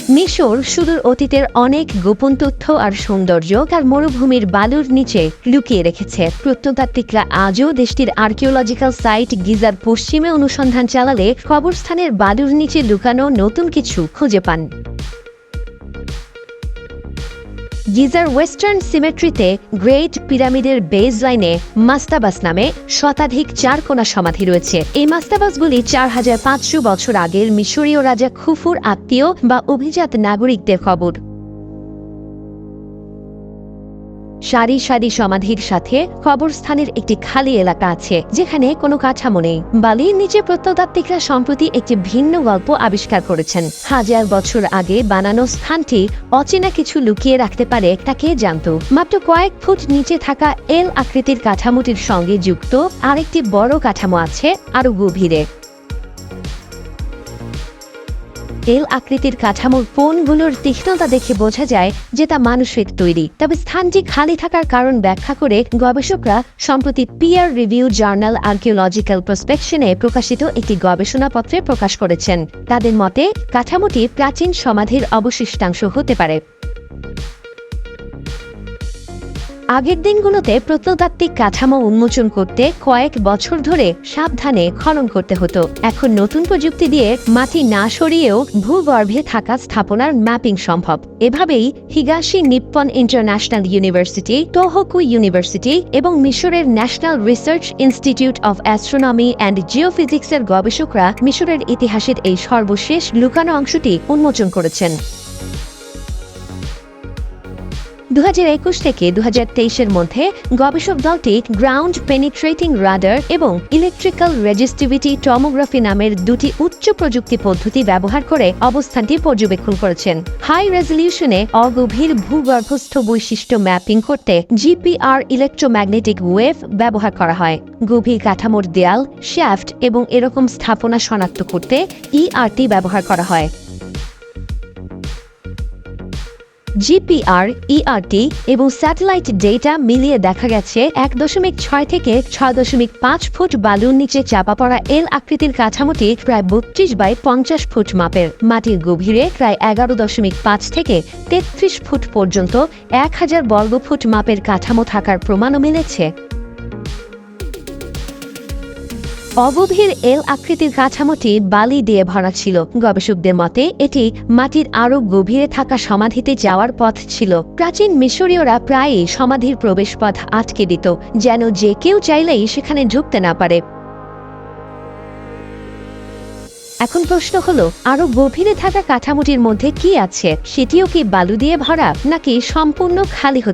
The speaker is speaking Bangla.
মিশর সুদূর অতীতের অনেক গোপন তথ্য আর সৌন্দর্য তার মরুভূমির বালুর নিচে লুকিয়ে রেখেছে। প্রত্নতাত্ত্বিকরা আজও দেশটির আর্কিওলজিক্যাল সাইট গিজার পশ্চিমে অনুসন্ধান চালালে কবরস্থানের বালুর নিচে লুকানো নতুন কিছু খুঁজে পান। গিজার ওয়েস্টার্ন সিমেট্রিতে গ্রেট পিরামিডের বেজ লাইনে মাস্তাবাস নামে শতাধিক চারকোনা সমাধি রয়েছে। এই মাস্তাবাসগুলি 4500 বছর আগের মিশরীয় রাজা খুফুর আত্মীয় বা অভিজাত নাগরিকদের কবর। সারি সারি সমাধির সাথে কবরস্থানের একটি খালি এলাকা আছে যেখানে কোনো কাঠামো নেই। বালির নিচে প্রত্নতাত্ত্বিকরা সম্প্রতি একটি ভিন্ন গল্প আবিষ্কার করেছেন। 1000 বছর আগে বানানো স্থানটি অচেনা কিছু লুকিয়ে রাখতে পারে তা কে জানত। মাত্র কয়েক ফুট নিচে থাকা এল আকৃতির কাঠামোটির সঙ্গে যুক্ত আরেকটি বড় কাঠামো আছে আরো গভীরে। এল আকৃতির কাঠামোর কোণগুলোর তীক্ষ্ণতা দেখে বোঝা যায় যে তা মানুষের তৈরি। তবে স্থানটি খালি থাকার কারণ ব্যাখ্যা করে গবেষকরা সম্প্রতি পিয়ার রিভিউ জার্নাল আর্কিওলজিক্যাল প্রসপেকশনে প্রকাশিত একটি গবেষণাপত্রে প্রকাশ করেছেন। তাদের মতে কাঠামোটি প্রাচীন সমাধির অবশিষ্টাংশ হতে পারে। আগের দিনগুলোতে প্রত্নতাত্ত্বিক কাঠামো উন্মোচন করতে কয়েক বছর ধরে সাবধানে খনন করতে হতো। এখন নতুন প্রযুক্তি দিয়ে মাটি না সরিয়েও ভূগর্ভে থাকা স্থাপনার ম্যাপিং সম্ভব। এভাবেই Higashi Nippon International University, Tohoku University এবং মিশরের National Research Institute of Astronomy and জিওফিজিক্সের গবেষকরা মিশরের ইতিহাসের এই সর্বশেষ লুকানো অংশটি উন্মোচন করেছেন। 2021 থেকে 2023 মধ্যে গবেষক দলটি গ্রাউন্ড পেনিট্রেটিং রাডার এবং ইলেকট্রিক্যাল রেজিস্টিভিটি টমোগ্রাফি নামের দুটি উচ্চ প্রযুক্তি পদ্ধতি ব্যবহার করে অবস্থানটি পর্যবেক্ষণ করেছেন। হাই রেজলিউশনে অগভীর ভূগর্ভস্থ বৈশিষ্ট্য ম্যাপিং করতে জিপিআর ইলেকট্রোম্যাগনেটিক ওয়েভ ব্যবহার করা হয়। গভীর কাঠামোর দেয়াল, শ্যাফট এবং এরকম স্থাপনা শনাক্ত করতে ইআরটি ব্যবহার করা হয়। জিপিআর, ইআরটি এবং স্যাটেলাইট ডেটা মিলিয়ে দেখা গেছে 1.6 থেকে 6.5 ফুট বালুর নিচে চাপা পড়া এল আকৃতির কাঠামোটি প্রায় 32 বাই 50 ফুট মাপের। মাটির গভীরে প্রায় 11.5 থেকে 33 ফুট পর্যন্ত 1000 বর্গফুট মাপের কাঠামো থাকার প্রমাণও মিলেছে। অগভীর এল আকৃতির কাঠামোটি বালি দিয়ে ভরা ছিল। গবেষকদের মতে এটি মাটির আরও গভীরে থাকা সমাধিতে যাওয়ার পথ ছিল। প্রাচীন মিশরীয়রা প্রায়ই সমাধির প্রবেশপথ আটকে দিত, যেন যে কেউ চাইলেই সেখানে ঢুকতে না পারে। এখন প্রশ্ন হলো, আরো গভীরে থাকা কাঠামোটির মধ্যে কি আছে? সেটিও কি বালু দিয়ে ভরা নাকি সম্পূর্ণ খালি হতে